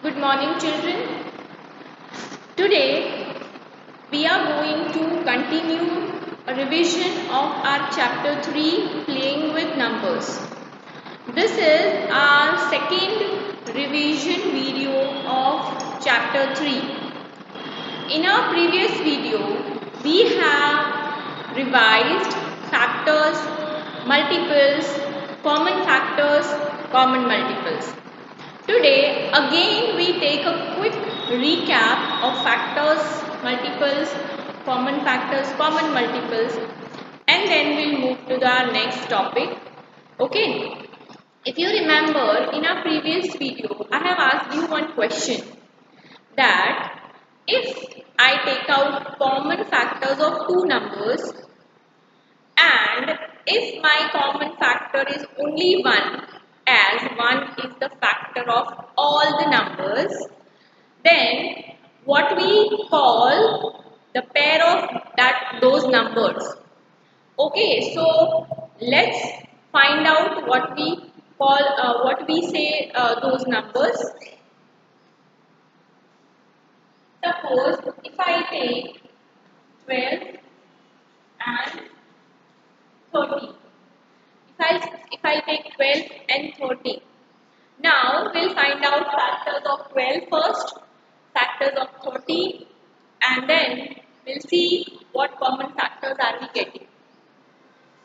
Good morning, children. Today we are going to continue a revision of our chapter 3, Playing with Numbers. This is our second revision video of chapter 3. In our previous video, we have revised factors, multiples, common multiples. Today again we take a quick recap of factors, multiples, common factors, common multiples, and then we'll move to our next topic. Okay. If you remember, in our previous video I have asked you one question, that if I take out common factors of two numbers and if my common factor is only 1, as 1 is the factor of all the numbers, then what we call the pair of those numbers. Okay, so let's find out what we call those numbers. Suppose if I take 12 and 13. If I take 12 and 13. Now we'll find out factors of 12 first, factors of 13, and then we'll see what common factors are we getting.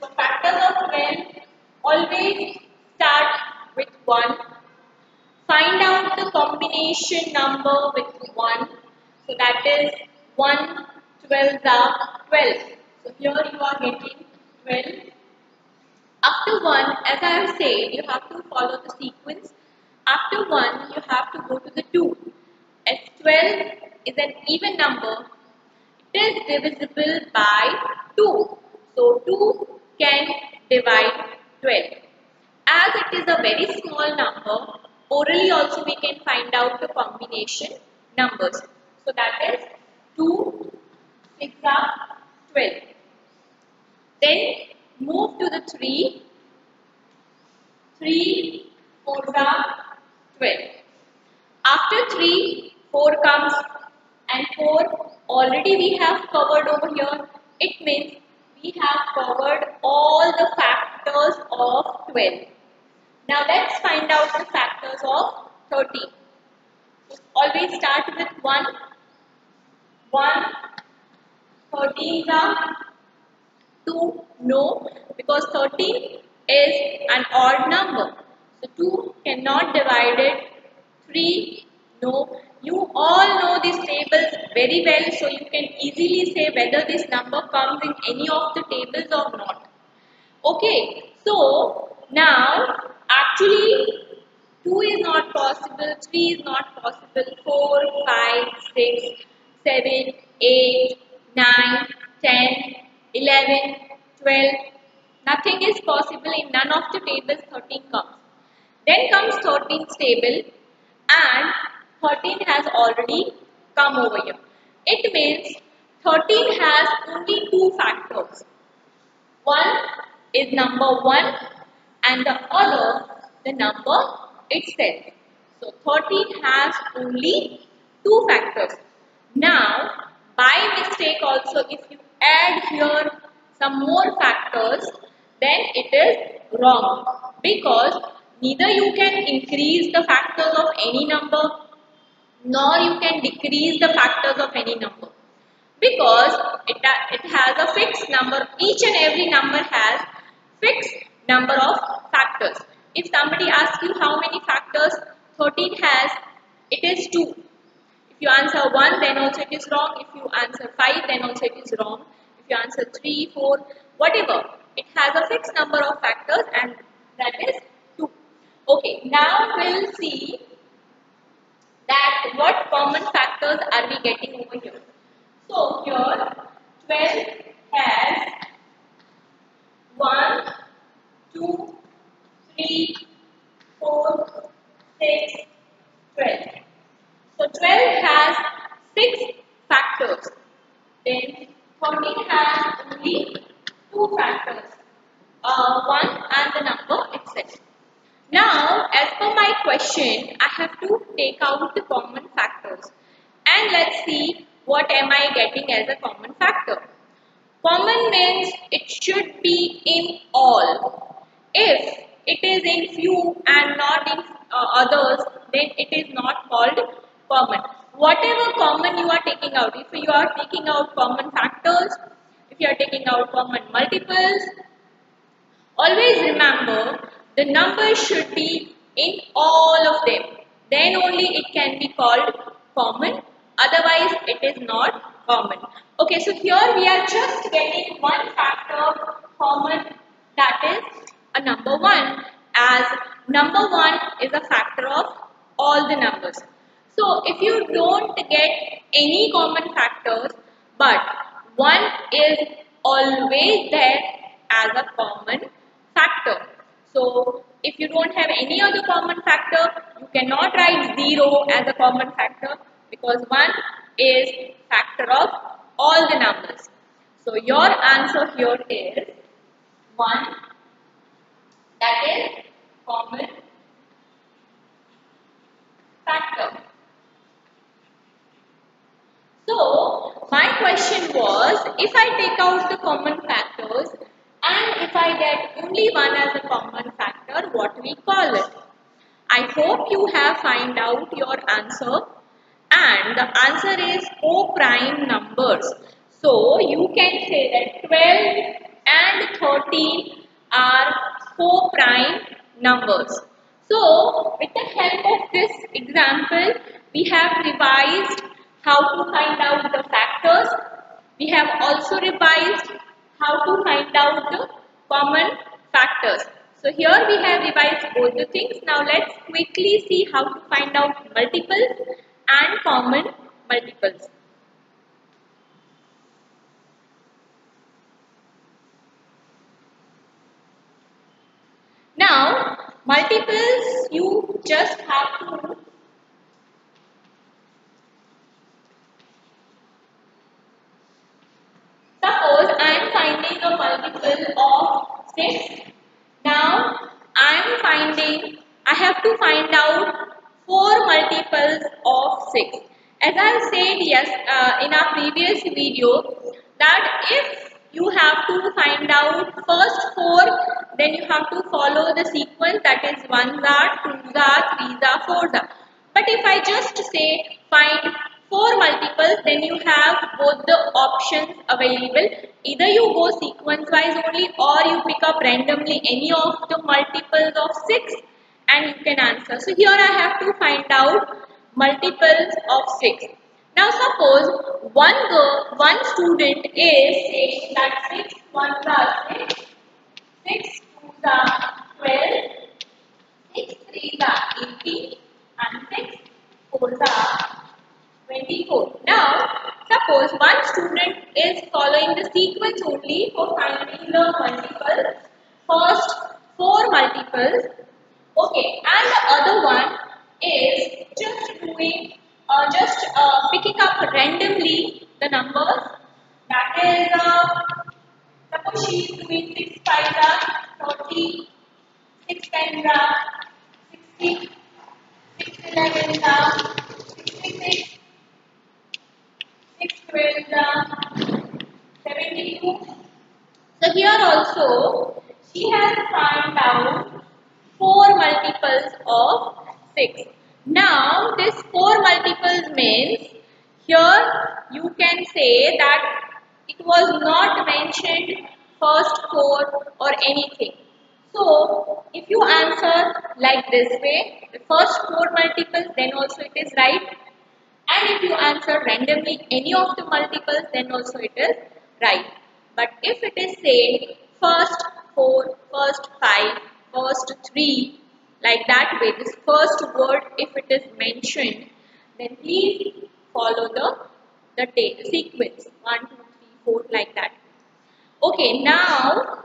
So factors of 12 always start with 1. Find out the combination number with 1. So that is 1 12s are 12. So here you are getting 12. After 1, as I have said, you have to follow the sequence. After 1, you have to go to the 2. As 12 is an even number, it is divisible by 2. So 2 can divide 12. As it is a very small number, orally also we can find out the combination numbers. So that is 2 6 are 12. Then move to the 3. 3 4 are 12. After 3, 4 comes, and 4 already we have covered over here. It means we have covered all the factors of 12. Now let's find out the factors of 13. So always start with 1. 1, 13 are 2, no, because 13 is an odd number. So 2 cannot divide it. 3, no. You all know these tables very well, so you can easily say whether this number comes in any of the tables or not. Okay, so now actually 2 is not possible, 3 is not possible, 4, 5, 6, 7, 8, 9, 10, 11, 12. Nothing is possible in none of the tables. 13 comes. Then comes 13's table, and 13 has already come over here. It means 13 has only two factors. One is number 1 and the other the number itself. So 13 has only two factors. Now by mistake also, if you add here some more factors, then it is wrong, because neither you can increase the factors of any number nor you can decrease the factors of any number, because it has a fixed number. Each and every number has fixed number of factors. If somebody asks you how many factors 13 has, it is 2. If you answer 1, then also it is wrong. If you answer 5, then also it is wrong. If you answer 3, 4, whatever, it has a fixed number of factors, and that is 2. Okay, now we'll see that what common factors are we getting over here. So here 12 has 1, 2, 3, 4, 6, 12. So 12 has 6 factors. Then 13 has only 2 factors. 1 and the number itself. Now Now, as per my question, I have to take out the common factors. And let's see what am I getting as a common factor. Common means it should be in all. If it is in few and not in others, then it is not called common. Whatever common you are taking out, if you are taking out common factors, if you are taking out common multiples, always remember the number should be in all of them. Then only it can be called common. Otherwise, it is not common. Okay, so here we are just getting one factor common, that is a number 1, as number 1 is a factor of all the numbers. So if you don't get any common factors, but 1 is always there as a common factor. So if you don't have any other common factor, you cannot write 0 as a common factor, because 1 is factor of all the numbers. So your answer here is 1, that is common factor. So my question was, if I take out the common factors and if I get only 1 as a common factor, what we call it? I hope you have find out your answer, and the answer is co-prime numbers. So you can say that 12 and 13 are co-prime numbers. So with the help of this example, we have revised how to find out the factors. We have also revised how to find out the common factors. So here we have revised both the things. Now let's quickly see how to find out multiples and common multiples. Now multiples, you just have to suppose I am finding a multiple of 6. Now I have to find out 4 multiples of 6. As I said in our previous video, that if you have to find out first 4, then you have to follow the sequence, that is 1s are, 2s are, 3s are, 4s are. But if I just say find 4 multiples, then you have both the options available. Either you go sequence wise only, or you pick up randomly any of the multiples of 6 and you can answer. So here I have to find out multiples of 6. Now suppose one student is saying that 6 1s are 6, 6 2s are 12, 6 3s are 18 and 6 4s are 24. Now, suppose one student is following the sequence only for finding the multiples, first 4 multiples, okay, and the other one is just doing, picking up randomly the numbers, that is, suppose she is doing 6 5s are 30, 6 10s are 60, 6 11s are 66, 6 12s are 72. So here also she has found out 4 multiples of 6. Now this 4 multiples means here you can say that it was not mentioned first 4 or anything. So if you answer like this way, the first 4 multiples, then also it is right. And if you answer randomly any of the multiples, then also it is right. But if it is say first 4, first 5, first 3, like that way, this first word if it is mentioned, then please follow the sequence 1, 2, 3, 4, like that. Okay, now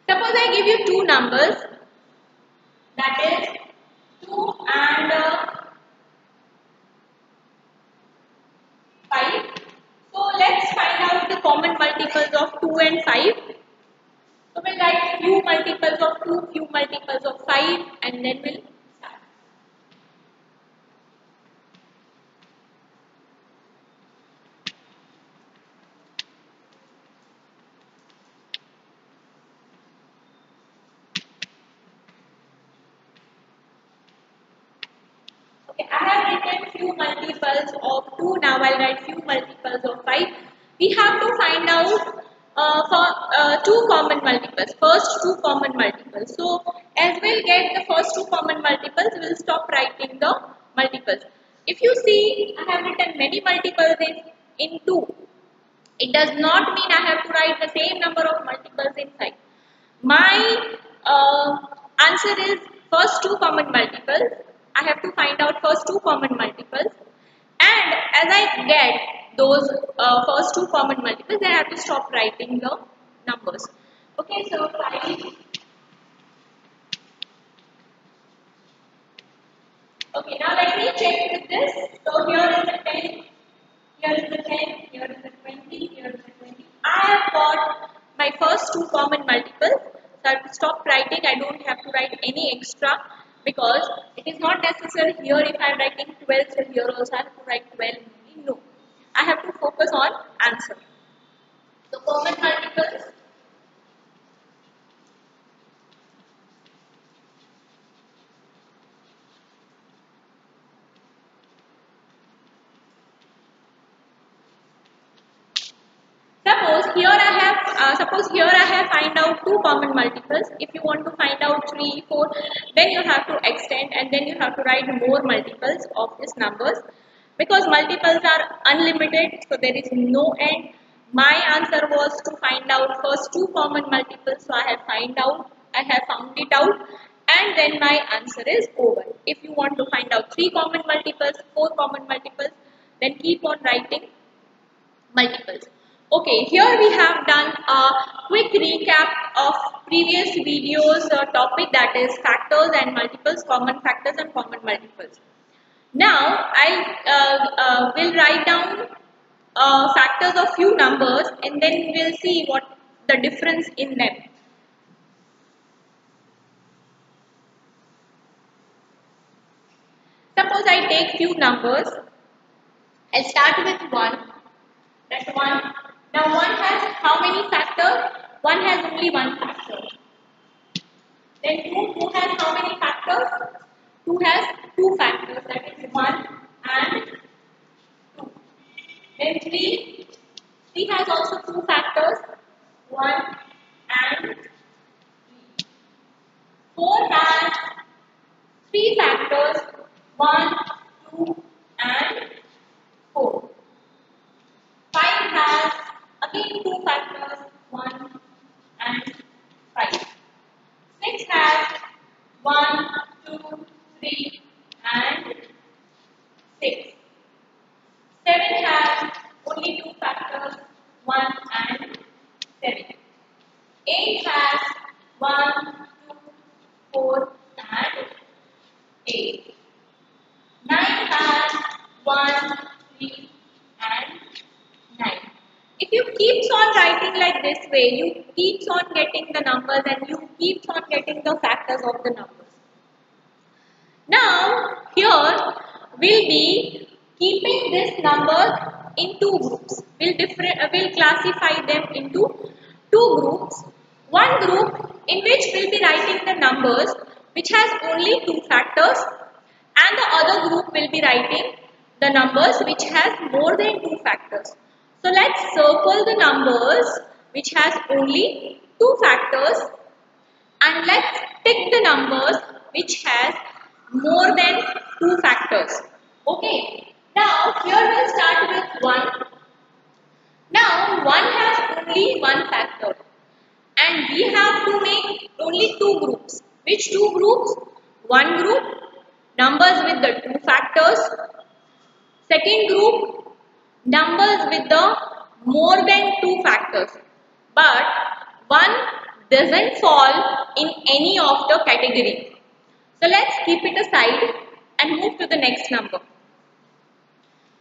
suppose I give you two numbers, that is 2 and 5. So let's find out the common multiples of 2 and 5. So we'll write few multiples of 2, few multiples of 5, and then we'll start. Okay, I have written few multiples of 2. Now I'll write few multiples of 5. We have to find out for two common multiples. First two common multiples. So as we'll get the first two common multiples, we'll stop writing the multiples. If you see, I have written many multiples in 2. It does not mean I have to write the same number of multiples in 5. My answer is first two common multiples. I have to find out first two common multiples, and as I get those first two common multiples, then I have to stop writing the numbers. Okay, so 5. Okay, now let me check with this. So here is the 10, here is the 10, here is the 20, here is the 20. I have got my first two common multiples. So I have to stop writing. I don't have to write any extra because it is not necessary here if I am writing 12, so here also I have to write 12 only. No. I have to focus on answer. So common multiples. Suppose here I have find out two common multiples. If you want to find out 3, 4, then you have to extend and then you have to write more multiples of these numbers. Because multiples are unlimited, so there is no end. My answer was to find out first two common multiples, so I have found it out, and then my answer is over. If you want to find out 3 common multiples, 4 common multiples, then keep on writing multiples. Okay, here we have done a quick recap of previous videos topic, that is factors and multiples, common factors and common multiples. Now I will write down factors of few numbers and then we'll see what the difference in them. Suppose I take few numbers. I'll start with 1. That's 1. Now 1 has how many factors? 1 has only one factor. Then 2 has how many factors? 2 has 2 factors, that is 1 and 2. Then 3 has also 2 factors, 1 and 3. 4 has 3 factors, 1, 2 and 4. 5 has again 2 factors, 1 and 5. 6 has 1, 2, 3 and 6. 7 has only 2 factors, 1 and 7. 8 has 1, 2, 4 and 8. 9 has 1, 3 and 9. If you keeps on writing like this way, you keeps on getting the numbers and you keeps on getting the factors of the numbers. Now here we'll be keeping this number in 2 groups. We'll classify them into 2 groups. One group in which we'll be writing the numbers which has only 2 factors, and the other group will be writing the numbers which has more than 2 factors. So let's circle the numbers which has only 2 factors and let's tick the numbers which has more than 2 factors. Okay, now here we'll start with 1. Now 1 has only 1 factor and we have to make only 2 groups. Which 2 groups? One group, numbers with the 2 factors. Second group, numbers with the more than 2 factors. But 1 doesn't fall in any of the category. So let's keep it aside and move to the next number.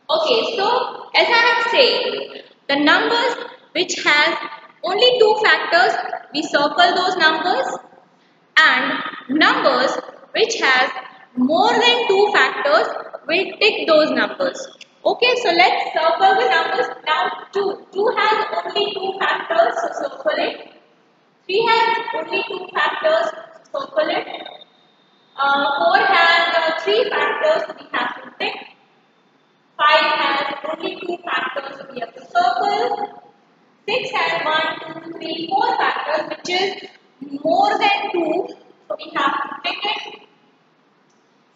Okay, so as I have said, the numbers which has only two factors, we circle those numbers, and numbers which has more than two factors, we'll tick those numbers. Okay, so let's circle the numbers. Now 2. 2 has only two factors, so circle it. 3 has only two factors, circle it. 4 has three factors, we have to tick. 5 has only two factors, so we have to circle. 6 has 1, 2, 3, 4 factors, which is more than 2, so we have to tick it.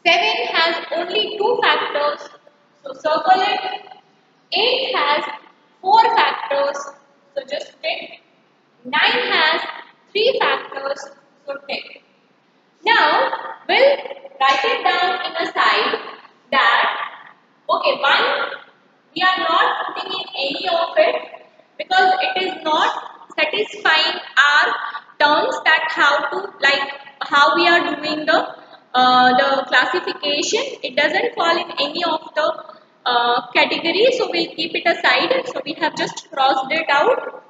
7 has only two factors, so circle it. 8 has 4 factors, so just tick. 9 has 3 factors, so tick. Now, we'll write it down in a side that, okay, 1, we are not putting in any of it because it is not satisfying our terms that how we are doing the classification. It doesn't fall in any of the category, so we'll keep it aside. So we have just crossed it out.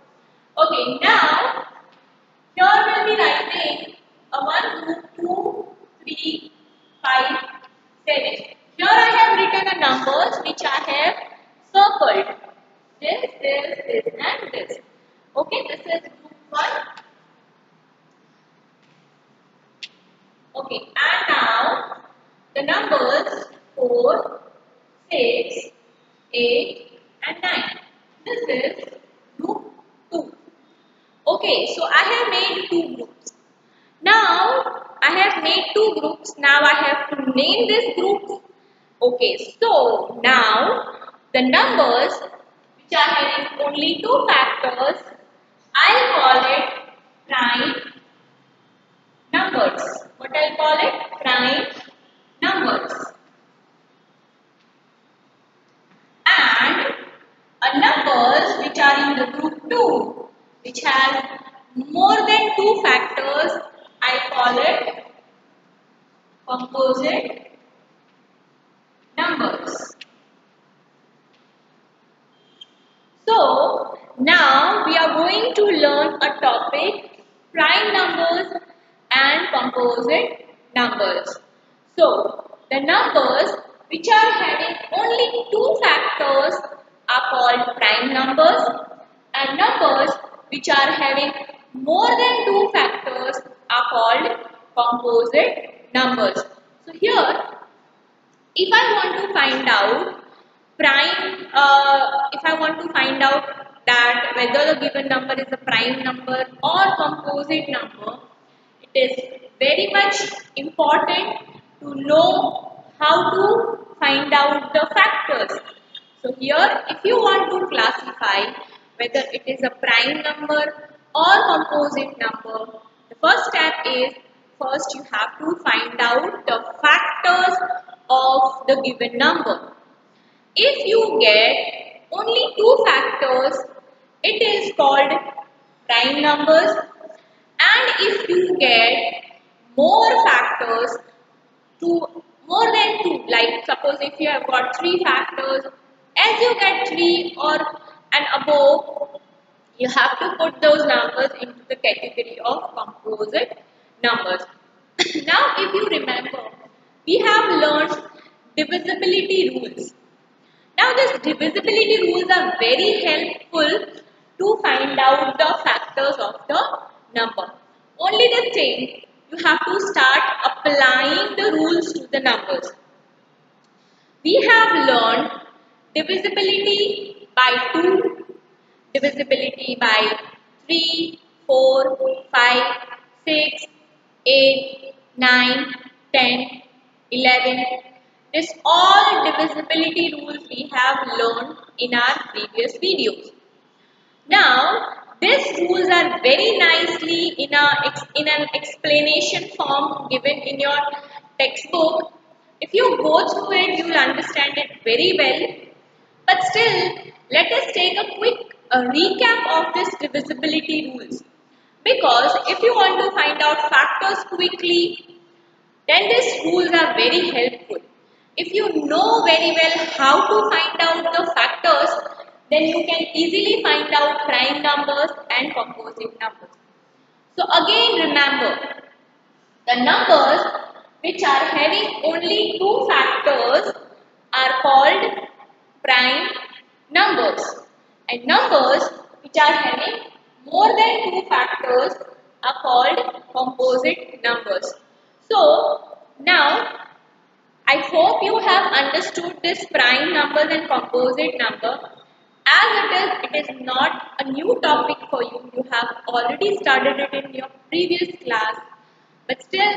Okay, now here we'll be writing a 1, 2, 3, 5, 7. Here I have written the numbers which I have circled. This, and this. Okay, this is group 1. Okay, and now the numbers 4, 6, 8, and 9. This is group 2. Okay, so I have made two groups. Now I have made two groups. Now I have to name this group. Okay, so now the numbers which are having only two factors, I'll call it prime numbers. What I'll call it? Prime numbers. And numbers which are in the group 2, which has more than two factors, I call it composite numbers. So now we are going to learn a topic, prime numbers and composite numbers. So the numbers which are having only two factors are called prime numbers, and numbers which are having more than two factors are called composite numbers. So here, if I want to find out if I want to find out that whether the given number is a prime number or composite number, it is very much important to know how to find out the factors. So here, if you want to classify whether it is a prime number or composite number, the first step is, first you have to find out the factors of the given number. If you get only two factors, it is called prime numbers, and if you get more factors, more than two, like suppose if you have got three factors, as you get 3 or and above, you have to put those numbers into the category of composite numbers. Now if you remember, we have learned divisibility rules. Now these divisibility rules are very helpful to find out the factors of the number. Only the thing, you have to start applying the rules to the numbers. We have learned divisibility by 2, divisibility by 3, 4, 5, 6, 8, 9, 10, 11. This all divisibility rules we have learned in our previous videos. Now, these rules are very nicely in an explanation form given in your textbook. If you go through it, you will understand it very well. But still, let us take a quick recap of this divisibility rules. Because if you want to find out factors quickly, then these rules are very helpful. If you know very well how to find out the factors, then you can easily find out prime numbers and composite numbers. So again remember, the numbers which are having only two factors are called prime numbers, and numbers which are having more than two factors are called composite numbers. So now I hope you have understood this prime numbers and composite number. As it is not a new topic for you. You have already studied it in your previous class, but still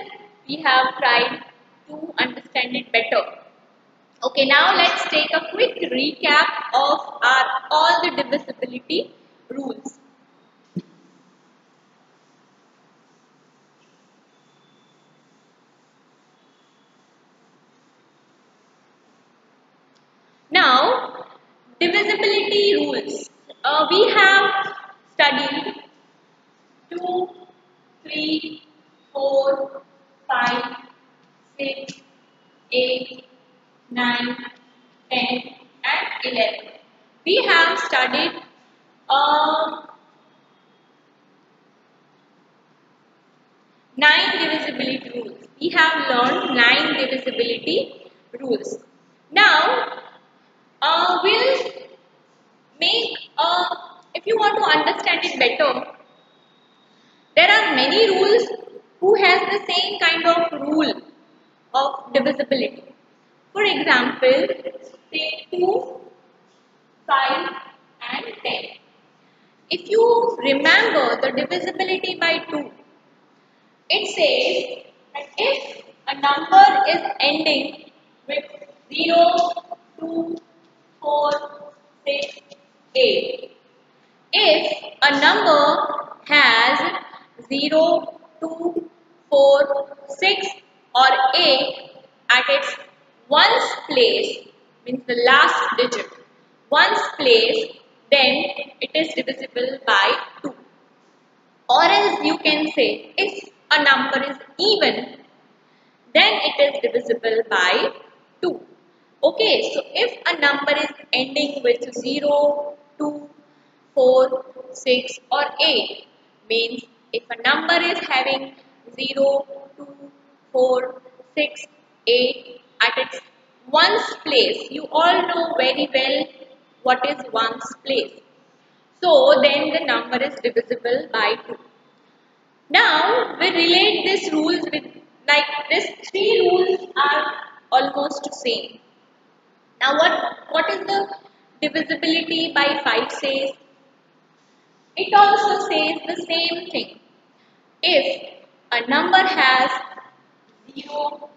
we have tried to understand it better. Okay, now let's take a quick recap of all the divisibility rules. Now, divisibility rules. We have studied 2, 3, 4, 5, 6, 8, 9, 10 and 11. We have studied 9 divisibility rules. We have learned 9 divisibility rules. Now, we'll make, if you want to understand it better, there are many rules who has the same kind of rule of divisibility. For example, say 2, 5 and 10. If you remember the divisibility by 2, it says that if a number is ending with 0, 2, 4, 6, 8. If a number has 0, 2, 4, 6 or 8 at its ones place, means the last digit, ones place, then it is divisible by 2. Or else you can say, if a number is even, then it is divisible by 2. Okay, so if a number is ending with 0, 2, 4, 6 or 8, means if a number is having 0, 2, 4, 6, 8 at its ones place, you all know very well what is ones place. So then the number is divisible by 2. Now we relate these rules with, like, these 3 rules are almost same. Now what is the divisibility by 5 says? It also says the same thing. If a number has 0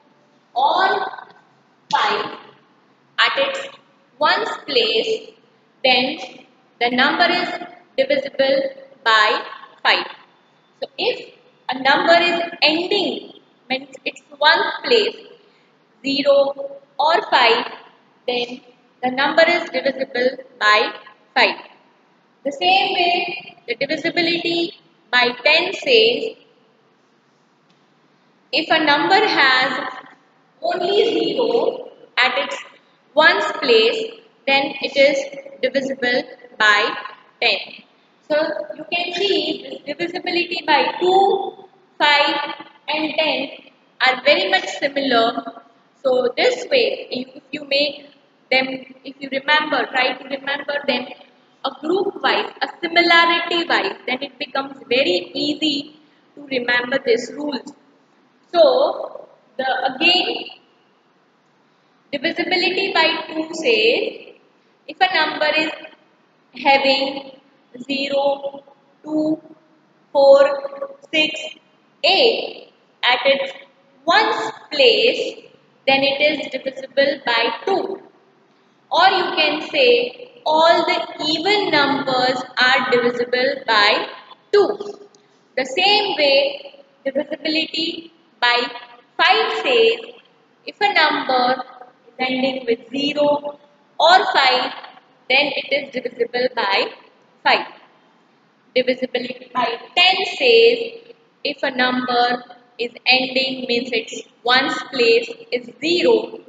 or 5 at its ones place, then the number is divisible by 5. So if a number is ending, means its ones place 0 or 5, then the number is divisible by 5. The same way, the divisibility by 10 says, if a number has only 0 at its ones place, then it is divisible by 10. So you can see this divisibility by 2, 5 and 10 are very much similar. So this way, if you make them, if you remember, try to remember them a group wise, a similarity wise, then it becomes very easy to remember these rules. So again, divisibility by 2 says, if a number is having 0, 2, 4, 6, 8 at its ones place, then it is divisible by 2. Or you can say all the even numbers are divisible by 2. The same way, divisibility by 5 says, if a number is ending with 0 or 5, then it is divisible by 5. Divisibility by 10 says, if a number is ending, means its ones place is 0,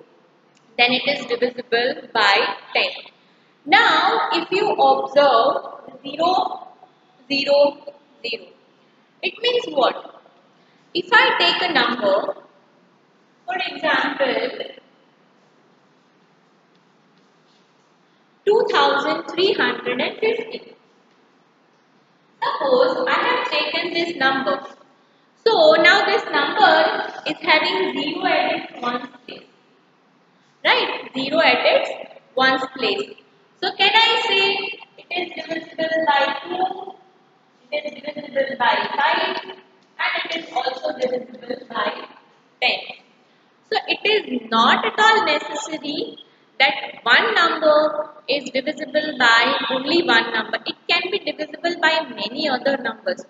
then it is divisible by 10. Now, if you observe 0, 0, 0, it means what? If I take a number, for example, 2350. Suppose I have taken this number. So now this number is having 0 at its ones place. Right? 0 at its ones place. So can I say it is divisible by 2, it is divisible by 5 and it is also divisible by 10. So it is not at all necessary that one number is divisible by only one number. It can be divisible by many other numbers.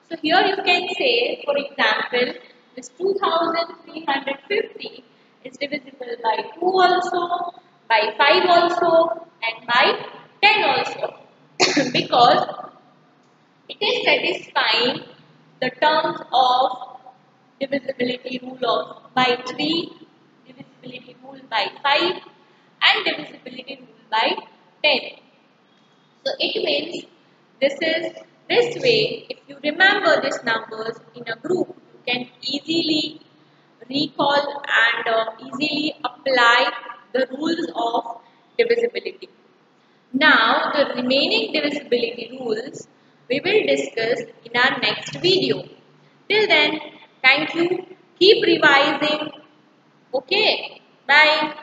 So here you can say, for example, this 2350 is divisible by 2 also, by 5 also, and by 10 also. Because it is satisfying the terms of divisibility rule of by 3, divisibility rule by 5 and divisibility rule by 10. So it means this way, if you remember these numbers in a group, you can easily recall and easily apply the rules of divisibility. Now the remaining divisibility rules we will discuss in our next video. Till then, thank you. Keep revising. Okay. Bye.